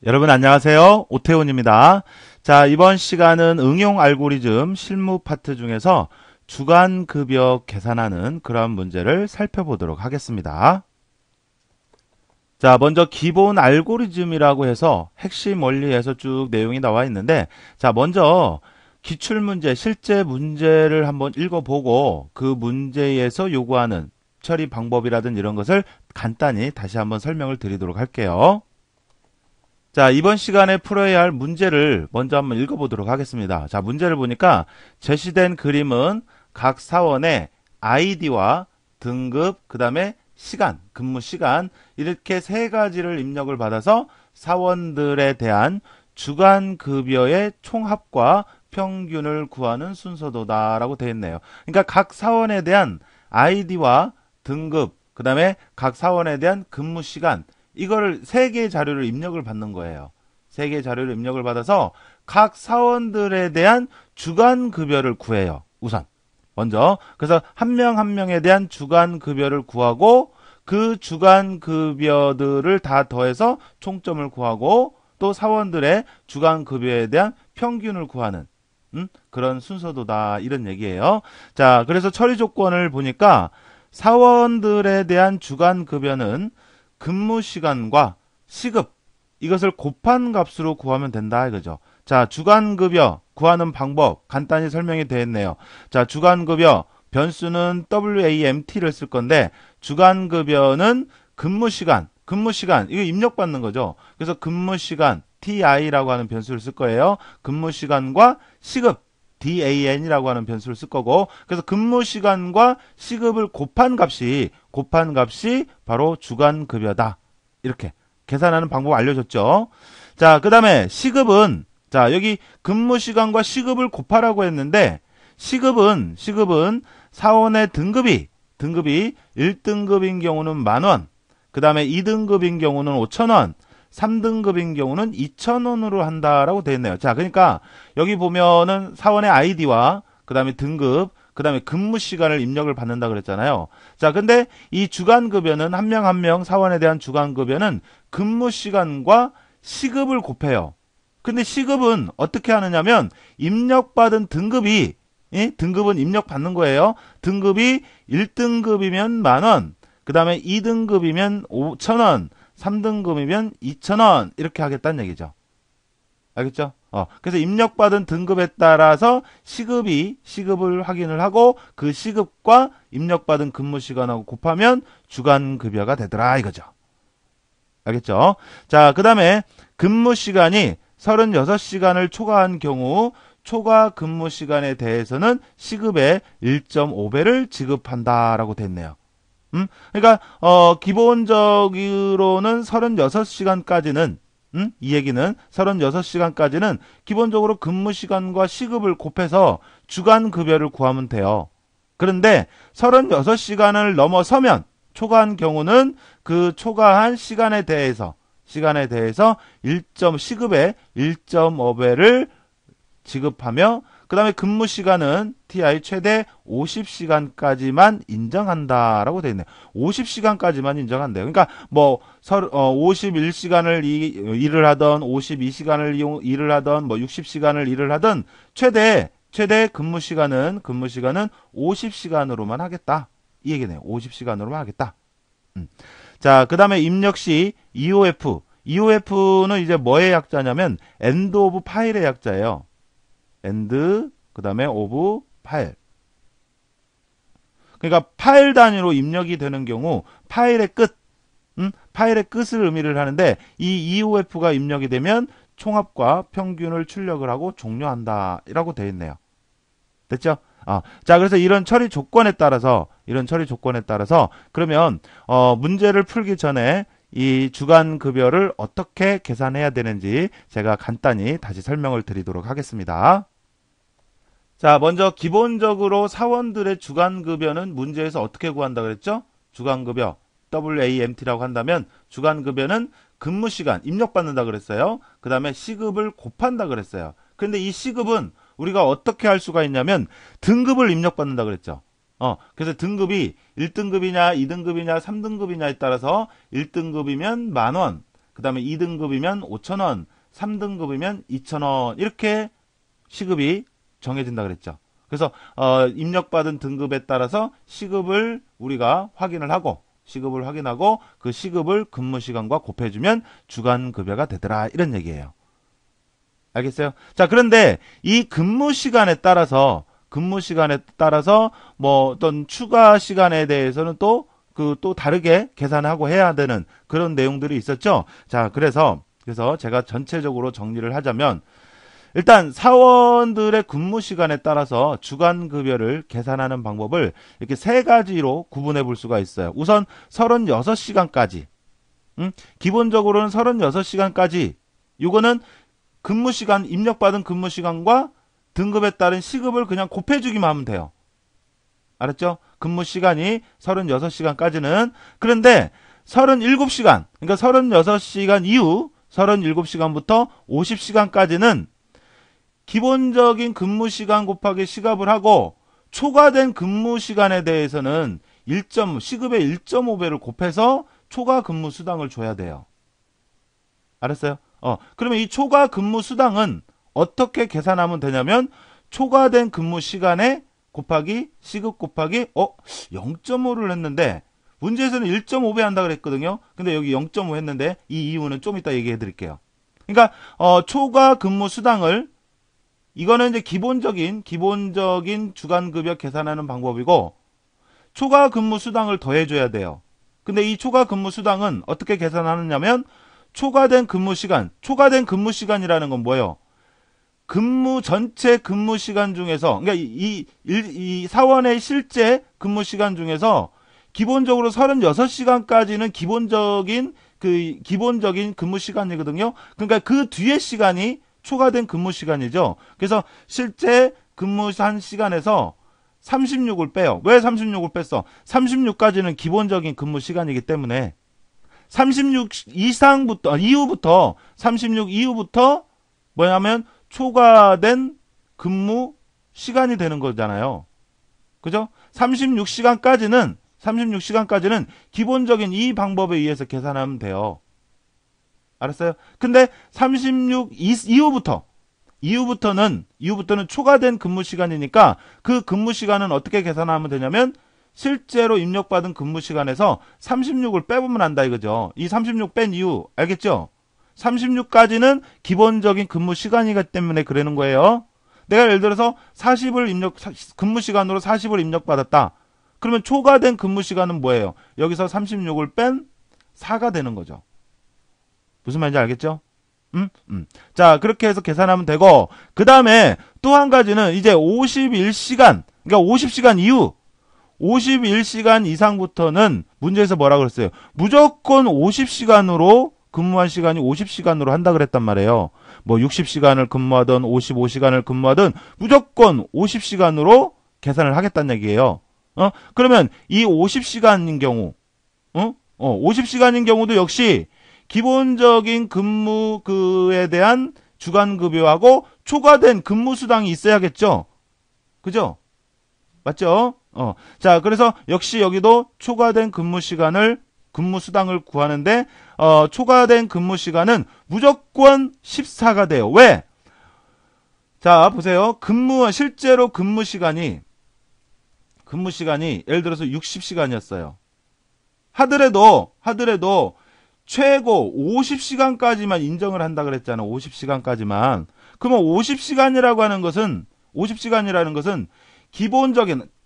여러분 안녕하세요. 오태훈입니다. 자, 이번 시간은 응용 알고리즘 실무 파트 중에서 주간급여 계산하는 그런 문제를 살펴보도록 하겠습니다. 자, 먼저 기본 알고리즘이라고 해서 핵심 원리에서 쭉 내용이 나와 있는데, 자, 먼저 기출문제, 실제 문제를 한번 읽어보고 그 문제에서 요구하는 처리 방법이라든 이런 것을 간단히 다시 한번 설명을 드리도록 할게요. 자, 이번 시간에 풀어야 할 문제를 먼저 한번 읽어보도록 하겠습니다. 자, 문제를 보니까 제시된 그림은 각 사원의 아이디와 등급, 그 다음에 시간, 근무 시간, 이렇게 세 가지를 입력을 받아서 사원들에 대한 주간급여의 총합과 평균을 구하는 순서도다라고 되어 있네요. 그러니까 각 사원에 대한 아이디와 등급, 그 다음에 각 사원에 대한 근무 시간, 이거를 세 개의 자료를 입력을 받는 거예요. 세 개의 자료를 입력을 받아서 각 사원들에 대한 주간 급여를 구해요. 우선 먼저 그래서 한 명 한 명에 대한 주간 급여를 구하고 그 주간 급여들을 다 더해서 총점을 구하고 또 사원들의 주간 급여에 대한 평균을 구하는 그런 순서도다 이런 얘기예요. 자, 그래서 처리 조건을 보니까 사원들에 대한 주간 급여는 근무 시간과 시급 이것을 곱한 값으로 구하면 된다 이거죠. 자, 주간급여 구하는 방법 간단히 설명이 되어 있네요. 자, 주간급여 변수는 WAMT를 쓸 건데 주간급여는 근무시간 이거 입력받는 거죠. 그래서 근무시간 TI라고 하는 변수를 쓸 거예요. 근무시간과 시급 DAN이라고 하는 변수를 쓸 거고, 그래서 근무 시간과 시급을 곱한 값이 바로 주간급여다. 이렇게 계산하는 방법 알려줬죠. 자, 그 다음에 시급은, 자, 여기 근무 시간과 시급을 곱하라고 했는데, 시급은 사원의 등급이 1등급인 경우는 10,000원, 그 다음에 2등급인 경우는 5,000원, 3등급인 경우는 2,000원으로 한다라고 되어 있네요. 자, 그러니까 여기 보면은 사원의 아이디와 그 다음에 등급, 그 다음에 근무 시간을 입력을 받는다 그랬잖아요. 자, 근데 이 주간급여는 한 명 한 명 사원에 대한 주간급여는 근무 시간과 시급을 곱해요. 근데 시급은 어떻게 하느냐면 입력받은 등급이 등급은 입력받는 거예요. 등급이 1등급이면 10,000원, 그 다음에 2등급이면 5,000원, 3등급이면 2,000원 이렇게 하겠다는 얘기죠. 알겠죠? 그래서 입력받은 등급에 따라서 시급을 확인을 하고 그 시급과 입력받은 근무 시간하고 곱하면 주간급여가 되더라 이거죠. 알겠죠? 자, 그 다음에 근무 시간이 36시간을 초과한 경우 초과 근무 시간에 대해서는 시급의 1.5배를 지급한다라고 됐네요. 그러니까 기본적으로는 36시간까지는 이 얘기는 36시간까지는 기본적으로 근무 시간과 시급을 곱해서 주간 급여를 구하면 돼요. 그런데 36시간을 넘어서면 초과한 경우는 그 초과한 시간에 대해서 시급의 1.5배를 지급하며 그 다음에 근무 시간은 TI 최대 50시간까지만 인정한다라고 되어 있네요. 50시간까지만 인정한대요. 그러니까 뭐 51시간을 일을 하던 52시간을 일을 하던 뭐 60시간을 일을 하던 최대 근무 시간은 50시간으로만 하겠다. 이 얘기네요. 50시간으로만 하겠다. 자, 그 다음에 입력 시 EOF는 이제 뭐의 약자냐면 end of file의 약자예요. end 그 다음에 of 파일. 그러니까 파일 단위로 입력이 되는 경우 파일의 끝을 의미를 하는데 이 EOF가 입력이 되면 총합과 평균을 출력을 하고 종료한다 라고 되어 있네요. 됐죠? 자, 그래서 이런 처리 조건에 따라서 그러면 문제를 풀기 전에 이 주간 급여를 어떻게 계산해야 되는지 제가 간단히 다시 설명을 드리도록 하겠습니다. 자, 먼저 기본적으로 사원들의 주간급여는 문제에서 어떻게 구한다 그랬죠? 주간급여 WAMT라고 한다면 주간급여는 근무시간 입력받는다 그랬어요. 그 다음에 시급을 곱한다 그랬어요. 근데 이 시급은 우리가 어떻게 할 수가 있냐면 등급을 입력받는다 그랬죠. 그래서 등급이 1등급이냐 2등급이냐 3등급이냐에 따라서 1등급이면 10,000원, 그 다음에 2등급이면 5,000원, 3등급이면 2,000원 이렇게 시급이 정해진다 그랬죠. 그래서 입력받은 등급에 따라서 시급을 우리가 확인을 하고 시급을 확인하고 그 시급을 근무시간과 곱해주면 주간급여가 되더라 이런 얘기예요. 알겠어요? 자, 그런데 이 근무시간에 따라서 뭐 어떤 추가 시간에 대해서는 또 다르게 계산하고 해야 되는 그런 내용들이 있었죠. 자, 그래서 제가 전체적으로 정리를 하자면 일단 사원들의 근무 시간에 따라서 주간급여를 계산하는 방법을 이렇게 세 가지로 구분해 볼 수가 있어요. 우선 36시간까지. 기본적으로는 36시간까지. 이거는 근무시간, 입력받은 근무시간과 등급에 따른 시급을 그냥 곱해주기만 하면 돼요. 알았죠? 근무시간이 36시간까지는. 그런데 37시간, 그러니까 36시간 이후 37시간부터 50시간까지는 기본적인 근무시간 곱하기 시급을 하고 초과된 근무시간에 대해서는 시급의 1.5배를 곱해서 초과 근무수당을 줘야 돼요. 알았어요? 그러면 이 초과 근무수당은 어떻게 계산하면 되냐면 초과된 근무시간에 곱하기 시급 곱하기 0.5를 했는데 문제에서는 1.5배 한다 그랬거든요. 근데 여기 0.5 했는데 이 이유는 좀 이따 얘기해 드릴게요. 그러니까 초과 근무수당을 이거는 이제 기본적인 주간급여 계산하는 방법이고 초과 근무수당을 더해줘야 돼요. 근데 이 초과 근무수당은 어떻게 계산하느냐면 초과된 근무시간이라는 건 뭐예요? 전체 근무시간 중에서 그러니까 이 사원의 실제 근무시간 중에서 기본적으로 36시간까지는 기본적인 근무시간이거든요. 그러니까 그 뒤에 시간이 초과된 근무시간이죠. 그래서 실제 근무한 시간에서 36을 빼요. 왜 36을 뺐어? 36까지는 기본적인 근무시간이기 때문에 36 이후부터 뭐냐면 초과된 근무 시간이 되는 거잖아요. 그죠? 36시간까지는 기본적인 이 방법에 의해서 계산하면 돼요. 알았어요? 근데 36 이후부터는 초과된 근무 시간이니까 그 근무 시간은 어떻게 계산하면 되냐면 실제로 입력받은 근무 시간에서 36을 빼보면 안다 이거죠. 이 36 뺀 이유 알겠죠? 36까지는 기본적인 근무 시간이기 때문에 그러는 거예요. 내가 예를 들어서 근무 시간으로 40을 입력받았다. 그러면 초과된 근무 시간은 뭐예요? 여기서 36을 뺀 4가 되는 거죠. 무슨 말인지 알겠죠? 자, 그렇게 해서 계산하면 되고, 그 다음에 또 한 가지는 이제 51시간, 그러니까 50시간 이후, 51시간 이상부터는 문제에서 뭐라 그랬어요? 무조건 50시간으로 근무한 시간이 50시간으로 한다 그랬단 말이에요. 뭐 60시간을 근무하든 55시간을 근무하든 무조건 50시간으로 계산을 하겠다는 얘기예요. 그러면 이 50시간인 경우, 50시간인 경우도 역시 기본적인 그에 대한 주간급여하고 초과된 근무수당이 있어야겠죠? 그죠? 맞죠? 자, 그래서 역시 여기도 초과된 근무수당을 구하는데, 초과된 근무시간은 무조건 14가 돼요. 왜? 자, 보세요. 실제로 근무시간이 예를 들어서 60시간이었어요. 하더라도 최고 50시간까지만 인정을 한다 그랬잖아. 50시간까지만. 그러면 50시간이라는 것은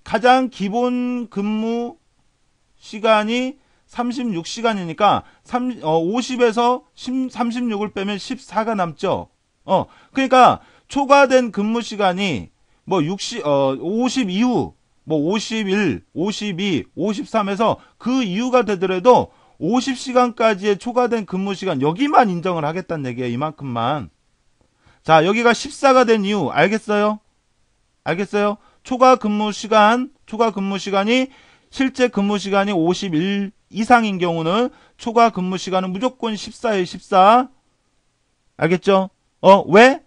가장 기본 근무 시간이 36시간이니까 50에서 36을 빼면 14가 남죠. 그러니까 초과된 근무 시간이 뭐 50 이후 뭐 51, 52, 53에서 그 이유가 되더라도 50시간까지의 초과된 근무시간 여기만 인정을 하겠다는 얘기예요. 이만큼만. 자, 여기가 14가 된 이유 알겠어요? 초과 근무시간이 실제 근무시간이 51 이상인 경우는 초과 근무시간은 무조건 14예요. 14. 알겠죠? 왜?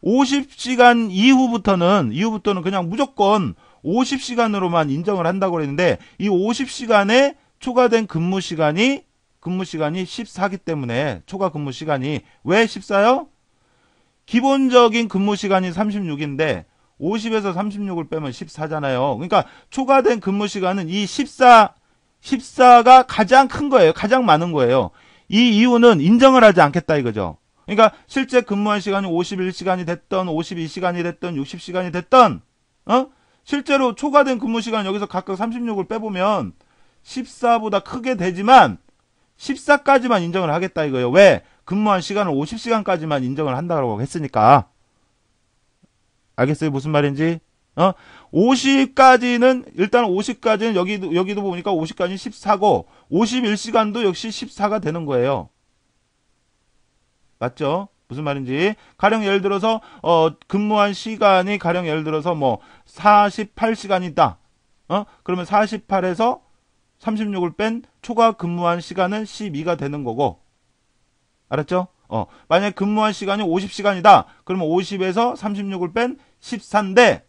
50시간 이후부터는 그냥 무조건 50시간으로만 인정을 한다고 그랬는데 이 50시간에 초과된 근무시간이 근무 시간이 14기 때문에 초과 근무 시간이 왜 14요? 기본적인 근무 시간이 36인데 50에서 36을 빼면 14잖아요. 그러니까 초과된 근무 시간은 이 14가 가장 큰 거예요. 가장 많은 거예요. 이 이유는 인정을 하지 않겠다 이거죠. 그러니까 실제 근무한 시간이 51시간이 됐던 52시간이 됐던 60시간이 됐던 실제로 초과된 근무 시간 여기서 각각 36을 빼보면 14보다 크게 되지만 14까지만 인정을 하겠다 이거예요. 왜? 근무한 시간을 50시간까지만 인정을 한다고 했으니까. 알겠어요? 무슨 말인지? 50까지는 일단 50까지는 여기도 보니까 50까지는 14고 51시간도 역시 14가 되는 거예요. 맞죠? 무슨 말인지. 가령 예를 들어서 근무한 시간이 가령 예를 들어서 뭐 48시간이다. 그러면 48에서 36을 뺀 초과 근무한 시간은 12가 되는 거고. 알았죠? 만약에 근무한 시간이 50시간이다. 그러면 50에서 36을 뺀 14인데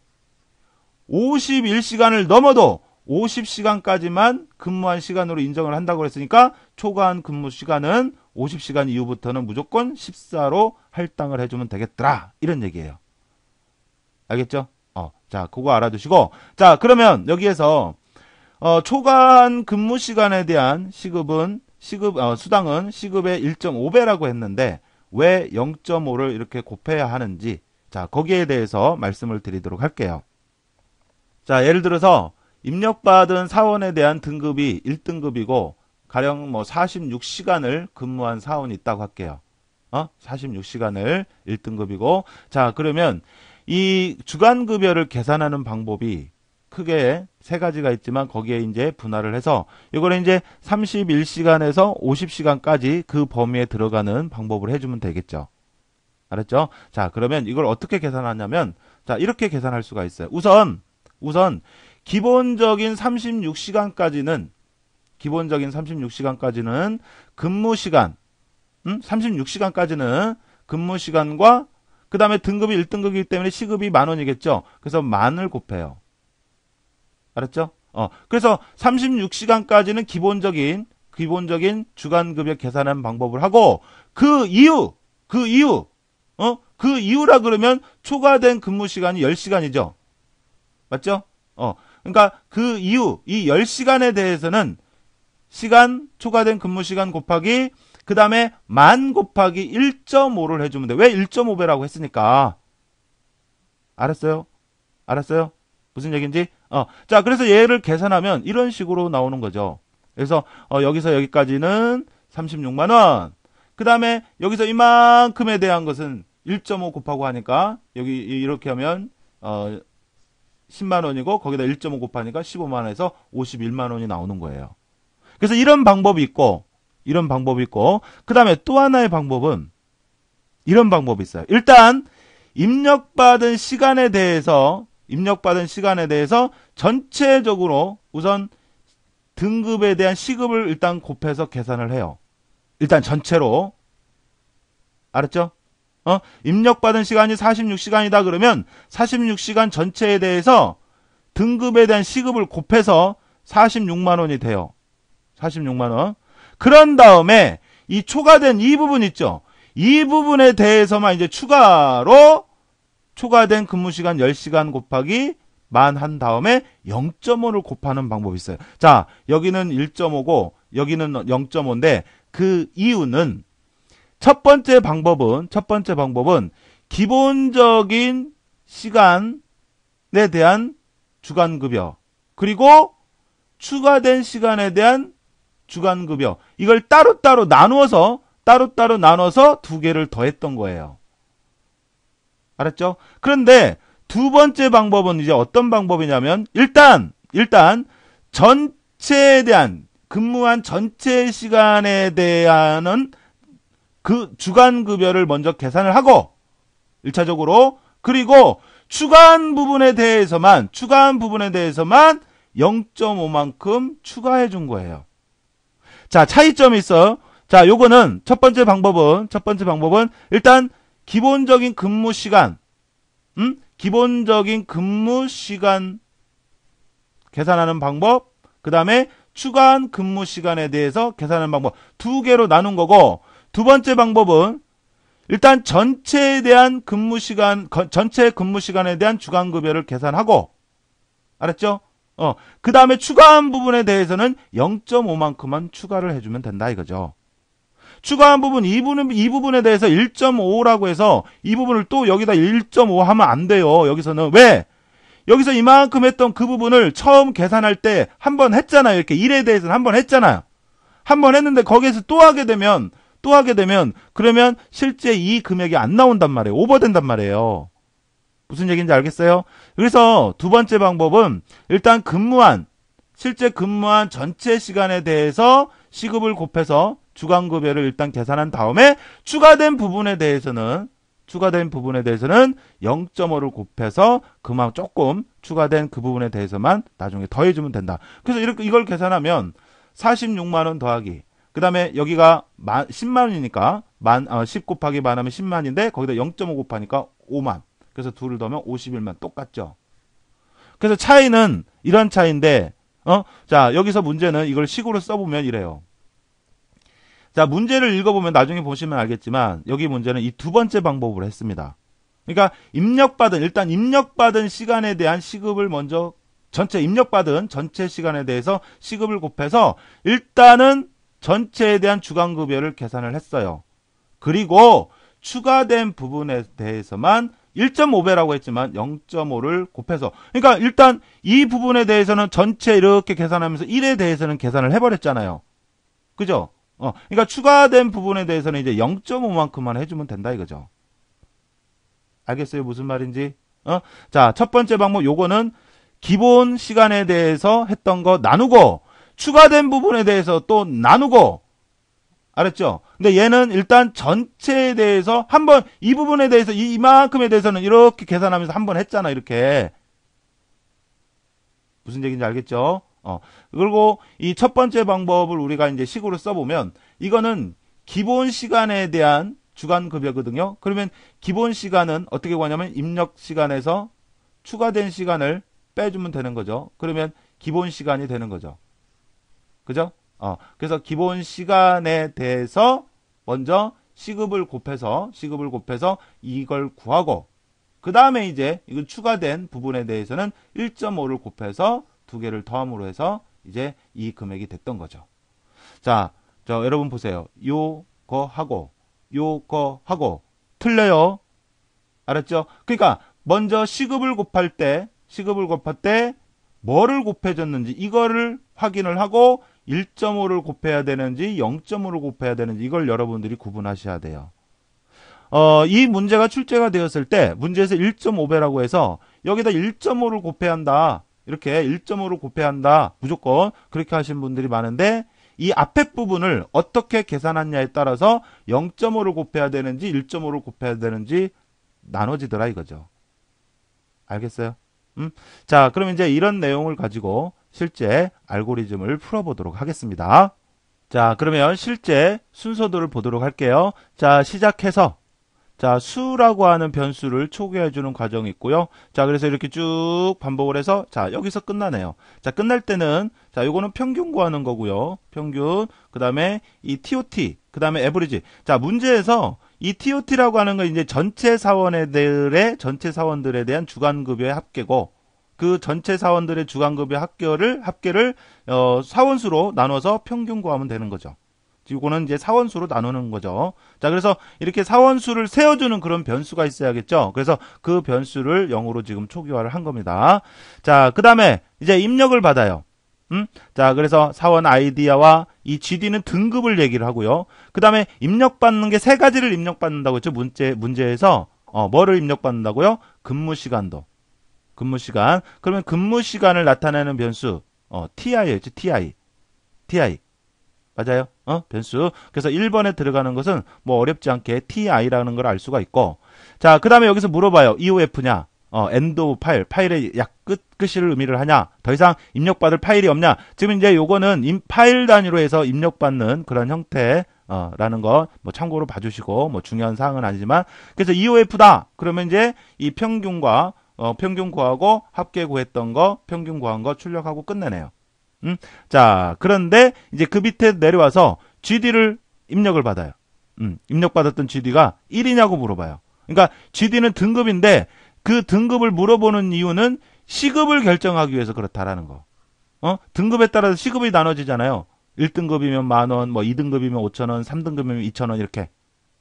51시간을 넘어도 50시간까지만 근무한 시간으로 인정을 한다고 했으니까 초과한 근무 시간은 50시간 이후부터는 무조건 14로 할당을 해주면 되겠더라. 이런 얘기예요. 알겠죠? 자, 그거 알아두시고. 자, 그러면 여기에서 초과한 근무 시간에 대한 수당은 시급의 1.5배라고 했는데 왜 0.5를 이렇게 곱해야 하는지 자 거기에 대해서 말씀을 드리도록 할게요. 자 예를 들어서 입력받은 사원에 대한 등급이 1등급이고 가령 뭐 46시간을 근무한 사원이 있다고 할게요. 46시간을 1등급이고 자 그러면 이 주간급여를 계산하는 방법이 크게 세 가지가 있지만 거기에 이제 분할을 해서 이거를 이제 31시간에서 50시간까지 그 범위에 들어가는 방법을 해주면 되겠죠. 알았죠? 자, 그러면 이걸 어떻게 계산하냐면 자, 이렇게 계산할 수가 있어요. 우선 기본적인 36시간까지는 근무 시간 36시간까지는 근무 시간과 그 다음에 등급이 1등급이기 때문에 시급이 10,000원이겠죠. 그래서 10,000을 곱해요. 알았죠? 그래서 36시간까지는 기본적인 주간급여 계산하는 방법을 하고, 그 이유라 그러면 초과된 근무 시간이 10시간이죠. 맞죠? 그러니까 그 이유, 이 10시간에 대해서는 초과된 근무 시간 곱하기, 그 다음에 10,000 곱하기 1.5를 해주면 돼. 왜 1.5배라고 했으니까. 알았어요? 무슨 얘기인지? 자, 그래서 얘를 계산하면 이런 식으로 나오는 거죠. 그래서, 여기서 여기까지는 36만원. 그 다음에 여기서 이만큼에 대한 것은 1.5 곱하고 하니까, 여기 이렇게 하면, 10만원이고, 거기다 1.5 곱하니까 15만원에서 51만원이 나오는 거예요. 그래서 이런 방법이 있고, 그 다음에 또 하나의 방법은, 이런 방법이 있어요. 일단, 입력받은 시간에 대해서 전체적으로 우선 등급에 대한 시급을 일단 곱해서 계산을 해요. 일단 전체로. 알았죠? 입력받은 시간이 46시간이다 그러면 46시간 전체에 대해서 등급에 대한 시급을 곱해서 46만원이 돼요. 46만원. 그런 다음에 이 초과된 이 부분 있죠? 이 부분에 대해서만 이제 초과된 근무시간 10시간 곱하기 만 한 다음에 0.5를 곱하는 방법이 있어요. 자, 여기는 1.5고 여기는 0.5인데 그 이유는 첫 번째 방법은 기본적인 시간에 대한 주간급여 그리고 추가된 시간에 대한 주간급여 이걸 따로따로 나누어서 두 개를 더했던 거예요. 알았죠? 그런데 두 번째 방법은 이제 어떤 방법이냐면 일단 전체에 대한 근무한 전체 시간에 대한 그 주간급여를 먼저 계산을 하고 1차적으로 그리고 추가한 부분에 대해서만 0.5만큼 추가해 준 거예요. 자, 차이점이 있어요. 자, 요거는 첫 번째 방법은 일단 기본적인 근무 시간 계산하는 방법, 그 다음에 주간 근무 시간에 대해서 계산하는 방법 두 개로 나눈 거고, 두 번째 방법은 일단 전체에 대한 근무 시간, 전체 근무 시간에 대한 주간 급여를 계산하고, 알았죠? 그 다음에 추가한 부분에 대해서는 0.5만큼만 추가를 해주면 된다 이거죠. 추가한 부분 이 부분에 대해서 1.5라고 해서 이 부분을 또 여기다 1.5 하면 안 돼요. 여기서는 왜? 여기서 이만큼 했던 그 부분을 처음 계산할 때 한 번 했잖아요. 이렇게 1에 대해서는 한 번 했잖아요. 한 번 했는데 거기에서 또 하게 되면 그러면 실제 이 금액이 안 나온단 말이에요. 오버된단 말이에요. 무슨 얘기인지 알겠어요? 그래서 두 번째 방법은 일단 실제 근무한 전체 시간에 대해서 시급을 곱해서 주간급여를 일단 계산한 다음에 추가된 부분에 대해서는 0.5를 곱해서 그만 조금 추가된 그 부분에 대해서만 나중에 더해주면 된다. 그래서 이걸 계산하면 46만 원 더하기, 그 다음에 여기가 10만 원이니까 10 곱하기 만 하면 10만인데 거기다 0.5 곱하니까 5만. 그래서 둘을 더하면 51만. 똑같죠. 그래서 차이는 이런 차이인데, 자, 여기서 문제는 이걸 식으로 써보면 이래요. 자, 문제를 읽어보면 나중에 보시면 알겠지만, 여기 문제는 이 두 번째 방법으로 했습니다. 그러니까, 일단 입력받은 시간에 대한 시급을 먼저, 입력받은 전체 시간에 대해서 시급을 곱해서, 일단은 전체에 대한 주간급여를 계산을 했어요. 그리고, 추가된 부분에 대해서만 1.5배라고 했지만 0.5를 곱해서, 그러니까 일단 이 부분에 대해서는 전체 이렇게 계산하면서 1에 대해서는 계산을 해버렸잖아요. 그죠? 그러니까 추가된 부분에 대해서는 이제 0.5만큼만 해주면 된다 이거죠. 알겠어요? 무슨 말인지? 자, 첫 번째 방법 요거는 기본 시간에 대해서 했던 거 나누고, 추가된 부분에 대해서 또 나누고, 알았죠? 근데 얘는 일단 전체에 대해서 한번 이 부분에 대해서 이만큼에 대해서는 이렇게 계산하면서 한번 했잖아. 이렇게. 무슨 얘기인지 알겠죠? 그리고 이 첫 번째 방법을 우리가 이제 식으로 써보면 이거는 기본 시간에 대한 주간급여거든요. 그러면 기본 시간은 어떻게 구하냐면 입력 시간에서 추가된 시간을 빼주면 되는 거죠. 그러면 기본 시간이 되는 거죠. 그죠? 그래서 기본 시간에 대해서 먼저 시급을 곱해서 이걸 구하고, 그 다음에 이제 이건 추가된 부분에 대해서는 1.5를 곱해서 두 개를 더함으로 해서 이제 이 금액이 됐던 거죠. 자, 여러분 보세요. 요거 하고 틀려요. 알았죠? 그러니까 먼저 시급을 곱할 때 뭐를 곱해줬는지 이거를 확인을 하고 1.5를 곱해야 되는지 0.5를 곱해야 되는지 이걸 여러분들이 구분하셔야 돼요. 이 문제가 출제가 되었을 때 문제에서 1.5배라고 해서 여기다 1.5를 곱해야 한다. 이렇게 1.5를 곱해야 한다. 무조건 그렇게 하신 분들이 많은데 이 앞에 부분을 어떻게 계산하냐에 따라서 0.5를 곱해야 되는지 1.5를 곱해야 되는지 나눠지더라 이거죠. 알겠어요? 자, 그럼 이제 이런 내용을 가지고 실제 알고리즘을 풀어보도록 하겠습니다. 자, 그러면 실제 순서도를 보도록 할게요. 자, 시작해서 자, 수라고 하는 변수를 초기화해주는 과정이 있고요. 자, 그래서 이렇게 쭉 반복을 해서 자, 여기서 끝나네요. 자, 끝날 때는 자, 요거는 평균 구하는 거고요. 평균, 그 다음에 이 TOT, 그 다음에 에버리지. 자, 문제에서 이 TOT라고 하는 건 이제 전체 사원들의 대한 주간급여의 합계고, 그 전체 사원들의 주간급여 합계를 사원수로 나눠서 평균 구하면 되는 거죠. 이거는 이제 사원수로 나누는 거죠. 자, 그래서 이렇게 사원수를 세워주는 그런 변수가 있어야겠죠. 그래서 그 변수를 0으로 지금 초기화를 한 겁니다. 자, 그 다음에 이제 입력을 받아요. 자, 그래서 사원 아이디와 이 GD는 등급을 얘기를 하고요. 그 다음에 입력받는 게 세 가지를 입력받는다고 했죠. 문제에서 뭐를 입력받는다고요? 근무시간도. 근무시간. 그러면 근무시간을 나타내는 변수 TI였죠. TI. 맞아요? 변수. 그래서 1번에 들어가는 것은 뭐 어렵지 않게 TI라는 걸 알 수가 있고. 자, 그 다음에 여기서 물어봐요. EOF냐? end of 파일의 끝을 의미를 하냐? 더 이상 입력받을 파일이 없냐? 지금 이제 요거는 파일 단위로 해서 입력받는 그런 형태, 라는 거, 뭐 참고로 봐주시고, 뭐 중요한 사항은 아니지만. 그래서 EOF다! 그러면 이제 이 평균 구하고 합계 구했던 거, 평균 구한 거 출력하고 끝내네요. 자, 그런데 이제 그 밑에 내려와서 GD를 입력을 받아요. 입력받았던 GD가 1이냐고 물어봐요. 그러니까 GD는 등급인데 그 등급을 물어보는 이유는 시급을 결정하기 위해서 그렇다라는 거. 등급에 따라서 시급이 나눠지잖아요. 1등급이면 10,000원, 뭐 2등급이면 5,000원, 3등급이면 2,000원 이렇게.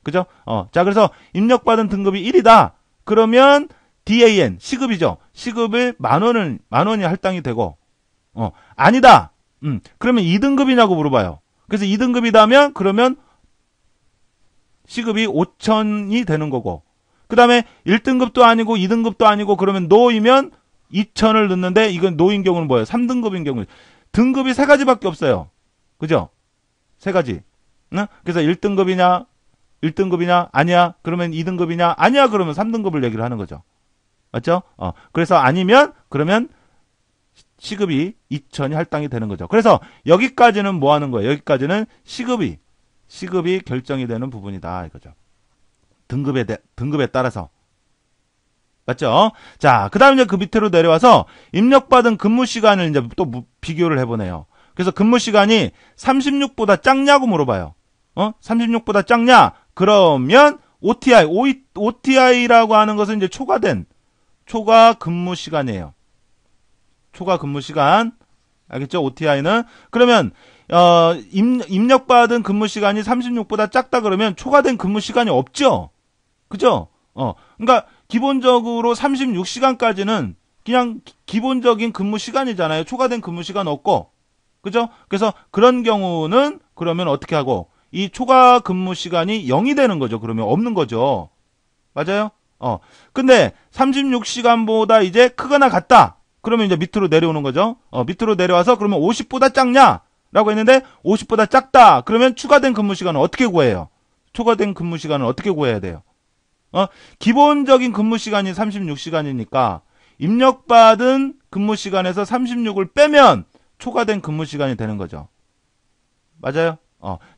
그죠? 자, 그래서 입력받은 등급이 1이다. 그러면 DAN 시급이죠. 시급을 10,000원이 할당이 되고, 아니다. 그러면 2등급이냐고 물어봐요. 그래서 2등급이다면 그러면 시급이 5,000이 되는 거고, 그 다음에 1등급도 아니고 2등급도 아니고 그러면 노이면 2,000을 넣는데 이건 노인 경우는 뭐예요? 3등급인 경우. 등급이 3가지밖에 없어요. 그죠? 3가지. 응? 그래서 1등급이냐? 아니야. 그러면 2등급이냐? 아니야. 그러면 3등급을 얘기를 하는 거죠. 맞죠? 그래서 아니면 그러면 시급이 2,000이 할당이 되는 거죠. 그래서 여기까지는 뭐 하는 거예요? 여기까지는 시급이 결정이 되는 부분이다 이거죠. 등급에 따라서. 맞죠? 자, 그 다음에 이제 그 밑으로 내려와서 입력받은 근무 시간을 이제 또 비교를 해보네요. 그래서 근무 시간이 36보다 작냐고 물어봐요. 36보다 작냐? 그러면 OTI라고 하는 것은 이제 초과 근무 시간이에요. 초과 근무 시간. 알겠죠? OTI는. 그러면, 입력받은 근무 시간이 36보다 작다 그러면 초과된 근무 시간이 없죠? 그죠? 그러니까 기본적으로 36시간까지는 그냥 기본적인 근무 시간이잖아요. 초과된 근무 시간 없고. 그죠? 그래서 그런 경우는 그러면 어떻게 하고 이 초과 근무 시간이 0이 되는 거죠. 그러면 없는 거죠. 맞아요? 근데 36시간보다 이제 크거나 같다. 그러면 이제 밑으로 내려오는 거죠. 밑으로 내려와서 그러면 50보다 작냐? 라고 했는데 50보다 작다. 그러면 추가된 근무 시간은 어떻게 구해요? 초과된 근무 시간은 어떻게 구해야 돼요? 기본적인 근무 시간이 36시간이니까 입력받은 근무 시간에서 36을 빼면 초과된 근무 시간이 되는 거죠. 맞아요?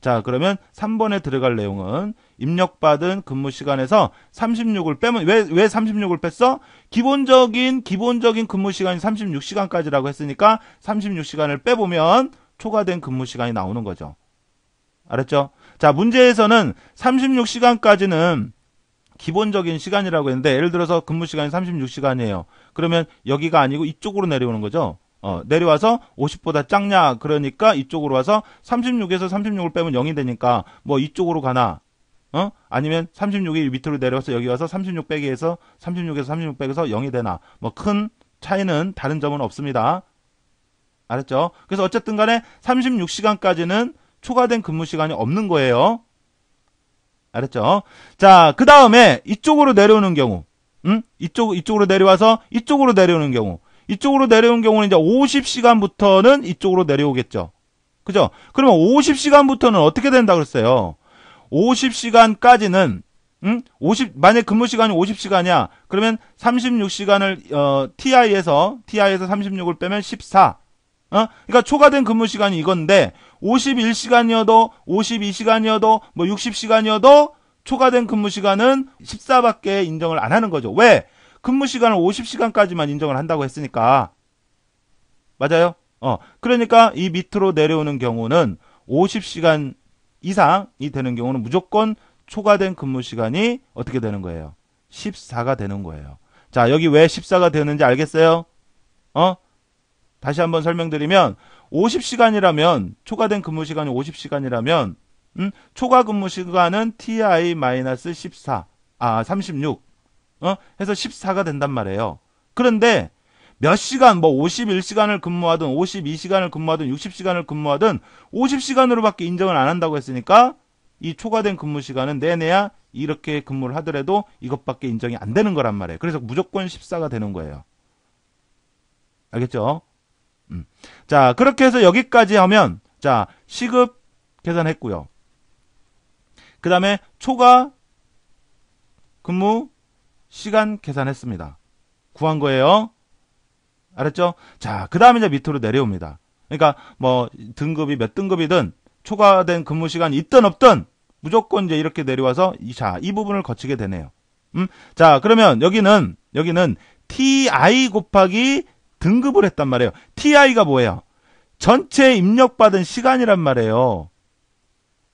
자, 그러면 3번에 들어갈 내용은 입력받은 근무 시간에서 36을 빼면 왜 36을 뺐어? 기본적인 근무 시간이 36시간까지라고 했으니까 36시간을 빼보면 초과된 근무 시간이 나오는 거죠. 알았죠? 자, 문제에서는 36시간까지는 기본적인 시간이라고 했는데 예를 들어서 근무 시간이 36시간이에요. 그러면 여기가 아니고 이쪽으로 내려오는 거죠. 내려와서 50보다 작냐 그러니까 이쪽으로 와서 36에서 36을 빼면 0이 되니까 뭐 이쪽으로 가나 아니면 36이 밑으로 내려와서 여기 와서 36 빼기 해서 36에서 36 빼기해서 0이 되나 뭐 큰 차이는 다른 점은 없습니다. 알았죠? 그래서 어쨌든 간에 36시간까지는 초과된 근무 시간이 없는 거예요. 알았죠? 자, 그 다음에 이쪽으로 내려오는 경우, 이쪽으로 내려와서 이쪽으로 내려오는 경우, 이쪽으로 내려오는 경우는 이제 50시간부터는 이쪽으로 내려오겠죠. 그죠? 그러면 50시간부터는 어떻게 된다 그랬어요? 50시간까지는, 만약 근무 시간이 50시간이야. 그러면 36시간을, TI에서 36을 빼면 14. 그러니까 초과된 근무 시간이 이건데 51시간이어도 52시간이어도 뭐 60시간이어도 초과된 근무 시간은 14밖에 인정을 안 하는 거죠. 왜? 근무 시간을 50시간까지만 인정을 한다고 했으니까. 맞아요? 그러니까 이 밑으로 내려오는 경우는 50시간 이상이 되는 경우는 무조건 초과된 근무 시간이 어떻게 되는 거예요? 14가 되는 거예요. 자, 여기 왜 14가 되는지 알겠어요? 다시 한번 설명드리면 50시간이라면 초과된 근무 시간이 50시간이라면 초과 근무 시간은 TI-14 36 해서 14가 된단 말이에요. 그런데 몇 시간 뭐 51시간을 근무하든 52시간을 근무하든 60시간을 근무하든 50시간으로밖에 인정을 안 한다고 했으니까 이 초과된 근무 시간은 내내야 이렇게 근무를 하더라도 이것밖에 인정이 안 되는 거란 말이에요. 그래서 무조건 14가 되는 거예요. 알겠죠? 자, 그렇게 해서 여기까지 하면, 자, 시급 계산했고요. 그 다음에 초과 근무 시간 계산했습니다. 구한 거예요. 알았죠? 자, 그 다음에 이제 밑으로 내려옵니다. 그러니까, 뭐, 등급이 몇 등급이든, 초과된 근무 시간이 있든 없든, 무조건 이제 이렇게 내려와서, 이 부분을 거치게 되네요. 자, 그러면 여기는 TI 곱하기 등급을 했단 말이에요. TI가 뭐예요? 전체 입력받은 시간이란 말이에요.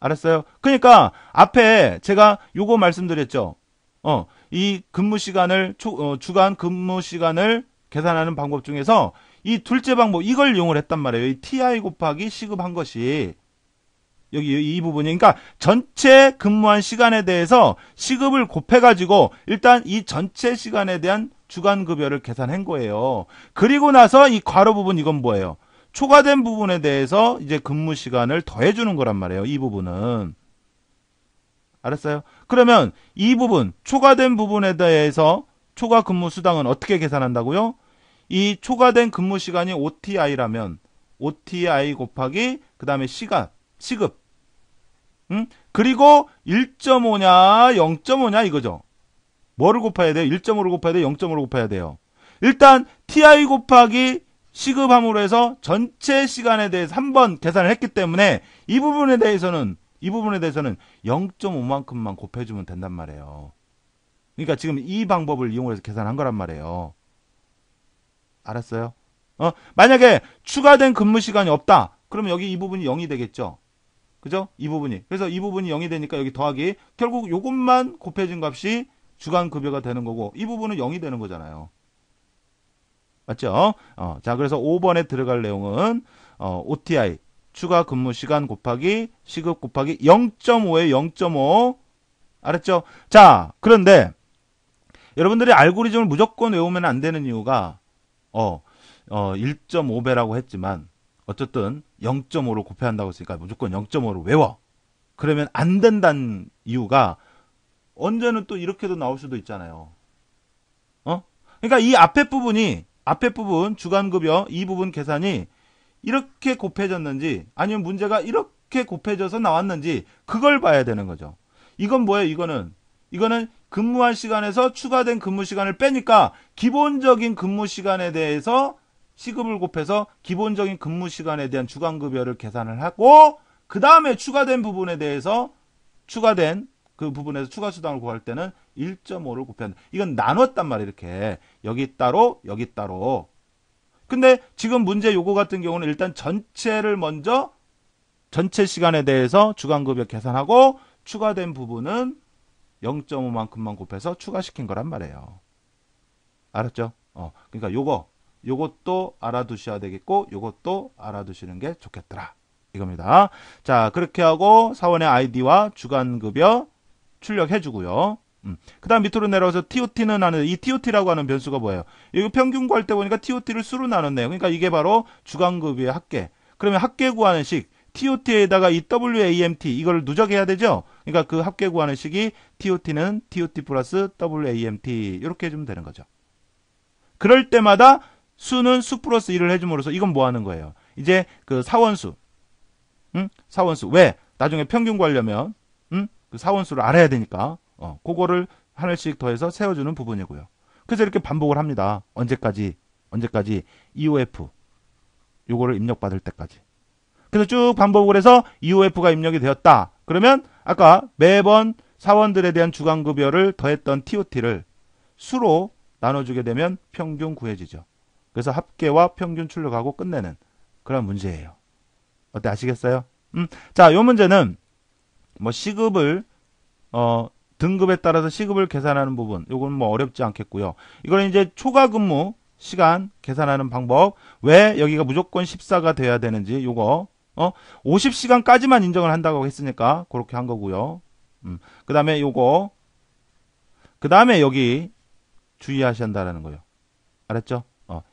알았어요? 그러니까 앞에 제가 요거 말씀드렸죠. 이 근무 시간을 주간 근무 시간을 계산하는 방법 중에서 이 둘째 방법 이걸 이용을 했단 말이에요. 이 TI 곱하기 시급한 것이 여기 이 부분이 그러니까 전체 근무한 시간에 대해서 시급을 곱해가지고 일단 이 전체 시간에 대한 주간 급여를 계산한 거예요. 그리고 나서 이 괄호 부분 이건 뭐예요? 초과된 부분에 대해서 이제 근무 시간을 더해주는 거란 말이에요. 이 부분은. 알았어요? 그러면 이 부분, 초과된 부분에 대해서 초과 근무 수당은 어떻게 계산한다고요? 이 초과된 근무 시간이 OTI라면 OTI 곱하기 그 다음에 시급. 그리고 1.5냐 0.5냐 이거죠. 뭐를 곱해야 돼요? 1.5를 곱해야 돼요? 0.5를 곱해야 돼요? 일단 TI 곱하기 시급함으로 해서 전체 시간에 대해서 한번 계산을 했기 때문에 이 부분에 대해서는 0.5만큼만 곱해주면 된단 말이에요. 그러니까 지금 이 방법을 이용해서 계산한 거란 말이에요. 알았어요? 만약에 추가된 근무 시간이 없다. 그러면 여기 이 부분이 0이 되겠죠. 그죠? 이 부분이. 그래서 이 부분이 0이 되니까 여기 더하기. 결국 요것만 곱해진 값이 주간 급여가 되는 거고 이 부분은 0이 되는 거잖아요. 맞죠? 자, 그래서 5번에 들어갈 내용은 OTI 추가 근무 시간 곱하기 시급 곱하기 0.5에 0.5. 알았죠? 자, 그런데 여러분들이 알고리즘을 무조건 외우면 안 되는 이유가 1.5배라고 했지만 어쨌든 0.5로 곱해야 한다고 했으니까 무조건 0.5로 외워. 그러면 안 된다는 이유가 언제는 또 이렇게도 나올 수도 있잖아요. 그러니까 이 앞에 부분 주간급여 이 부분 계산이 이렇게 곱해졌는지 아니면 문제가 이렇게 곱해져서 나왔는지 그걸 봐야 되는 거죠. 이건 뭐예요? 이거는 근무한 시간에서 추가된 근무 시간을 빼니까 기본적인 근무 시간에 대해서 시급을 곱해서 기본적인 근무 시간에 대한 주간급여를 계산을 하고 그 다음에 추가된 부분에 대해서 추가된 그 부분에서 추가 수당을 구할 때는 1.5를 곱해야 한다. 이건 나눴단 말이에요. 이렇게 여기 따로 여기 따로. 근데 지금 문제 요거 같은 경우는 일단 전체를 먼저 전체 시간에 대해서 주간급여 계산하고 추가된 부분은 0.5만큼만 곱해서 추가시킨 거란 말이에요. 알았죠? 그러니까 요것도 알아두셔야 되겠고 요것도 알아두시는 게 좋겠더라. 이겁니다. 자, 그렇게 하고 사원의 아이디와 주간급여 출력해주고요. 그 다음 밑으로 내려와서 TOT는 하는, 이 TOT라고 하는 변수가 뭐예요? 이거 평균 구할 때 보니까 TOT를 수로 나눴네요. 그러니까 이게 바로 주간급여의 합계. 그러면 합계 구하는 식, TOT에다가 이 WAMT, 이걸 누적해야 되죠? 그러니까 그 합계 구하는 식이 TOT는 TOT 플러스 WAMT, 이렇게 해주면 되는 거죠. 그럴 때마다 수는 수 플러스 1을 해줌으로써 이건 뭐 하는 거예요? 이제 그 사원수. 사원수. 왜? 나중에 평균 구하려면, 그 사원수를 알아야 되니까, 그거를 하나씩 더해서 세워주는 부분이고요. 그래서 이렇게 반복을 합니다. 언제까지? EOF. 요거를 입력받을 때까지. 그래서 쭉 반복을 해서 EOF가 입력이 되었다. 그러면 아까 매번 사원들에 대한 주간급여를 더했던 TOT를 수로 나눠주게 되면 평균 구해지죠. 그래서 합계와 평균 출력하고 끝내는 그런 문제예요. 어때, 아시겠어요? 자, 요 문제는 뭐 시급을 등급에 따라서 시급을 계산하는 부분, 요건 뭐 어렵지 않겠고요. 이거는 이제 초과 근무 시간 계산하는 방법, 왜 여기가 무조건 14가 돼야 되는지 요거 50시간까지만 인정을 한다고 했으니까 그렇게 한 거고요. 그 다음에 요거, 그 다음에 여기 주의하셔야 한다는 거예요. 알았죠?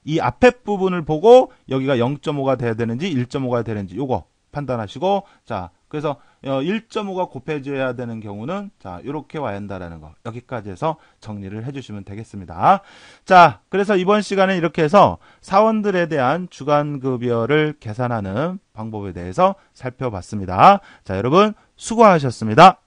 이 앞에 부분을 보고 여기가 0.5가 돼야 되는지 1.5가 되는지 요거 판단하시고, 자, 그래서 1.5가 곱해져야 되는 경우는 자, 이렇게 와야 한다라는 거. 여기까지 해서 정리를 해주시면 되겠습니다. 자, 그래서 이번 시간에 이렇게 해서 사원들에 대한 주간급여를 계산하는 방법에 대해서 살펴봤습니다. 자, 여러분 수고하셨습니다.